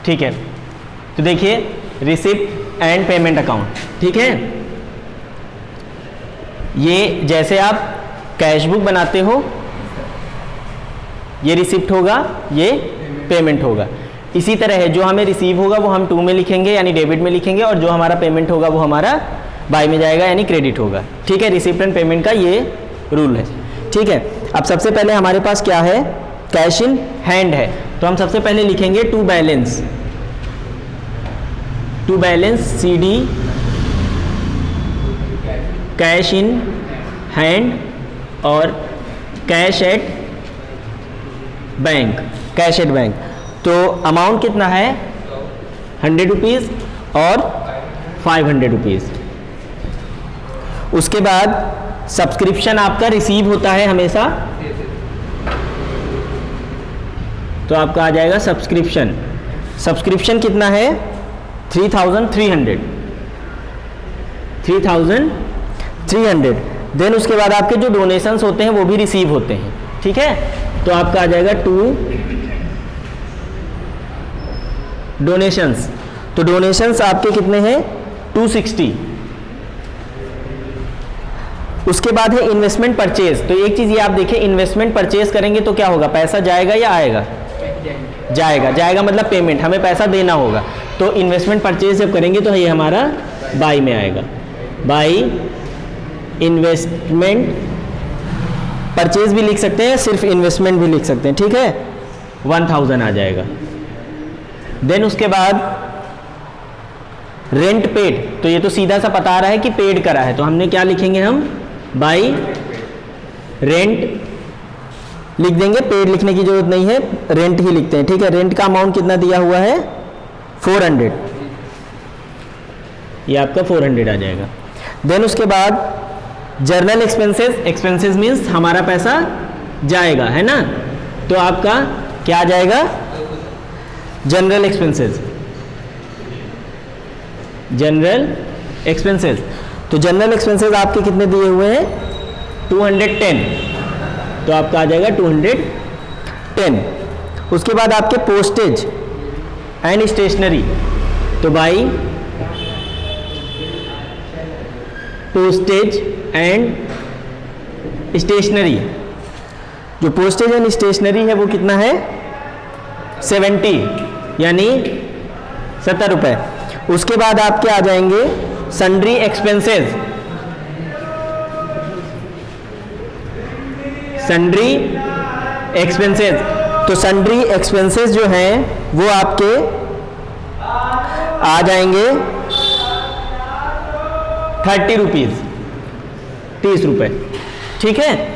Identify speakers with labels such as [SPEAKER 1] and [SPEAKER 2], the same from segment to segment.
[SPEAKER 1] ठीक है, तो देखिए रिसिप्ट एंड पेमेंट अकाउंट, ठीक है। ये जैसे आप कैश बुक बनाते हो, ये रिसिप्ट होगा, ये पेमेंट होगा। इसी तरह है, जो हमें रिसीव होगा वो हम टू में लिखेंगे यानी डेबिट में लिखेंगे, और जो हमारा पेमेंट होगा वो हमारा बाय में जाएगा यानी क्रेडिट होगा, ठीक है। रिसिप्ट एंड पेमेंट का ये रूल है, ठीक है। अब सबसे पहले हमारे पास क्या है, कैश इन हैंड है, तो हम सबसे पहले लिखेंगे to balance, to balance CD cash in hand और cash at bank, cash at bank. तो अमाउंट कितना है 100 रुपीज़ और 500 रुपीज़। उसके बाद सब्सक्रिप्शन आपका रिसीव होता है हमेशा, तो आपका आ जाएगा सब्सक्रिप्शन। सब्सक्रिप्शन कितना है 3,300। देन उसके बाद आपके जो डोनेशंस होते हैं वो भी रिसीव होते हैं, ठीक है। तो आपका आ जाएगा 2 डोनेशंस। तो डोनेशंस आपके कितने हैं 260। उसके बाद है इन्वेस्टमेंट परचेज। तो एक चीज़ ये आप देखें, इन्वेस्टमेंट परचेज करेंगे तो क्या होगा, पैसा जाएगा या आएगा, जाएगा। जाएगा मतलब पेमेंट, हमें पैसा देना होगा। तो इन्वेस्टमेंट परचेज जब करेंगे तो ये हमारा बाई में आएगा, बाई इन्वेस्टमेंट परचेज भी लिख सकते हैं, सिर्फ इन्वेस्टमेंट भी लिख सकते हैं, ठीक है। 1000 आ जाएगा। देन उसके बाद रेंट पेड, तो ये तो सीधा सा पता आ रहा है कि पेड करा है, तो हमने क्या लिखेंगे, हम बाई रेंट लिख देंगे, पेड लिखने की जरूरत नहीं है, रेंट ही लिखते हैं, ठीक है। रेंट का अमाउंट कितना दिया हुआ है 400, ये आपका 400 आ जाएगा। देन उसके बाद जर्नल एक्सपेंसेस, एक्सपेंसेस मीन्स हमारा पैसा जाएगा, है ना, तो आपका क्या आ जाएगा जनरल एक्सपेंसेस, जनरल एक्सपेंसेस। तो जनरल एक्सपेंसेस आपके कितने दिए हुए हैं 210, तो आपका आ जाएगा 210। उसके बाद आपके पोस्टेज एंड स्टेशनरी, तो बाई पोस्टेज एंड स्टेशनरी। जो पोस्टेज एंड स्टेशनरी है वो कितना है 70 यानी 70 रुपये। उसके बाद आपके आ जाएंगे सन्ड्री एक्सपेंसेस, सन्ड्री एक्सपेंसेस। तो सन्ड्री एक्सपेंसेस जो हैं वो आपके आ जाएंगे 30 रुपीज़, 30 रुपये, ठीक है।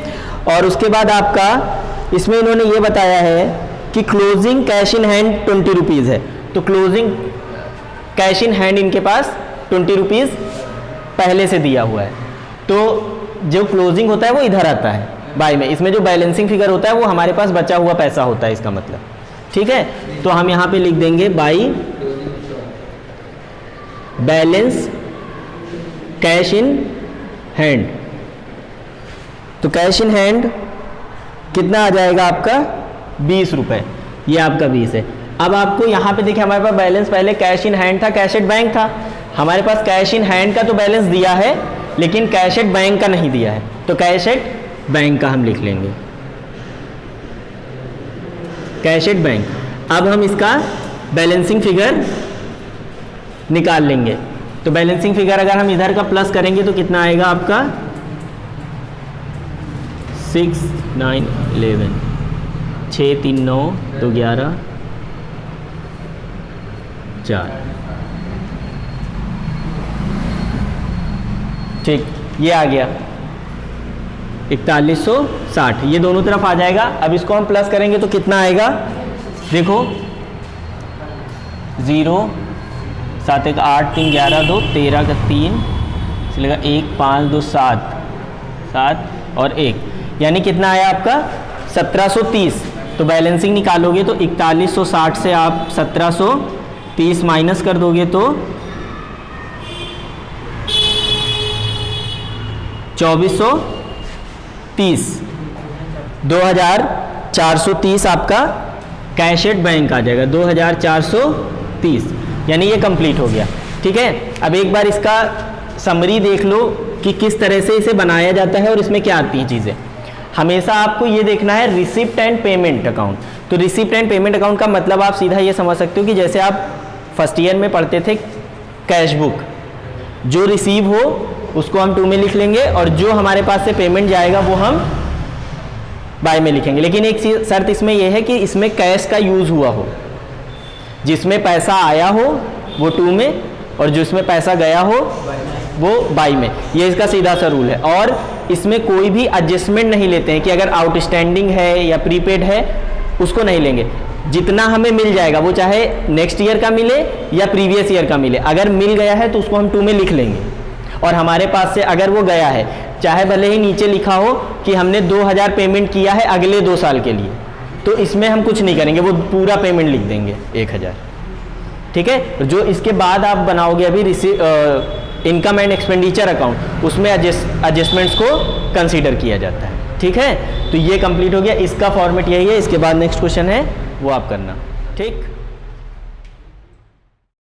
[SPEAKER 1] और उसके बाद आपका इसमें इन्होंने ये बताया है कि closing cash in hand 20 rupees है, तो क्लोजिंग कैश इन हैंड इनके पास 20 रुपीज़ पहले से दिया हुआ है, तो जो क्लोजिंग होता है वो इधर आता है बाई में। इसमें जो बैलेंसिंग फिगर होता है वो हमारे पास बचा हुआ पैसा होता है, इसका मतलब, ठीक है। तो हम यहाँ पे लिख देंगे by balance cash in hand. तो कैश इन हैंड कितना आ जाएगा आपका 20 रुपये, ये आपका 20 है। अब आपको यहाँ पे देखिए हमारे पास बैलेंस पहले कैश इन हैंड था, कैश एट बैंक था। हमारे पास कैश इन हैंड का तो बैलेंस दिया है लेकिन कैश एट बैंक का नहीं दिया है, तो कैश एट बैंक का हम लिख लेंगे, कैश एट बैंक। अब हम इसका बैलेंसिंग फिगर निकाल लेंगे। तो बैलेंसिंग फिगर अगर हम इधर का प्लस करेंगे तो कितना आएगा आपका 6 9 11, 6 3 9 2 11 4, ठीक, ये आ गया 4160, ये दोनों तरफ आ जाएगा। अब इसको हम प्लस करेंगे तो कितना आएगा, देखो 0 7 1 8 3 11 2 13 का 3 चलेगा 1 5 2 7 7 और 1, यानी कितना आया आपका 1730। तो बैलेंसिंग निकालोगे तो 4160 से आप 1730 माइनस कर दोगे तो 2430, 2430 आपका कैशेड बैंक आ जाएगा 2430, यानी ये कंप्लीट हो गया। ठीक है, अब एक बार इसका समरी देख लो कि किस तरह से इसे बनाया जाता है और इसमें क्या आती हैं चीज़ें। हमेशा आपको ये देखना है रिसिप्ट एंड पेमेंट अकाउंट। तो रिसिप्ट एंड पेमेंट अकाउंट का मतलब आप सीधा ये समझ सकते हो कि जैसे आप फर्स्ट ईयर में पढ़ते थे कैश बुक, जो रिसीव हो उसको हम टू में लिख लेंगे और जो हमारे पास से पेमेंट जाएगा वो हम बाय में लिखेंगे। लेकिन एक शर्त इसमें यह है कि इसमें कैश का यूज़ हुआ हो, जिसमें पैसा आया हो वो टू में और जिसमें पैसा गया हो वो बाय में। ये इसका सीधा सा रूल है। और इसमें कोई भी एडजस्टमेंट नहीं लेते हैं कि अगर आउटस्टैंडिंग है या प्रीपेड है उसको नहीं लेंगे। जितना हमें मिल जाएगा वो चाहे नेक्स्ट ईयर का मिले या प्रीवियस ईयर का मिले, अगर मिल गया है तो उसको हम टू में लिख लेंगे। और हमारे पास से अगर वो गया है, चाहे भले ही नीचे लिखा हो कि हमने 2000 पेमेंट किया है अगले 2 साल के लिए, तो इसमें हम कुछ नहीं करेंगे, वो पूरा पेमेंट लिख देंगे 1000। ठीक है, जो इसके बाद आप बनाओगे अभी इनकम एंड एक्सपेंडिचर अकाउंट, उसमें एडजस्टमेंट्स को कंसीडर किया जाता है। ठीक है, तो ये कंप्लीट हो गया। इसका फॉर्मेट यही है। इसके बाद नेक्स्ट क्वेश्चन है वो आप करना। ठीक।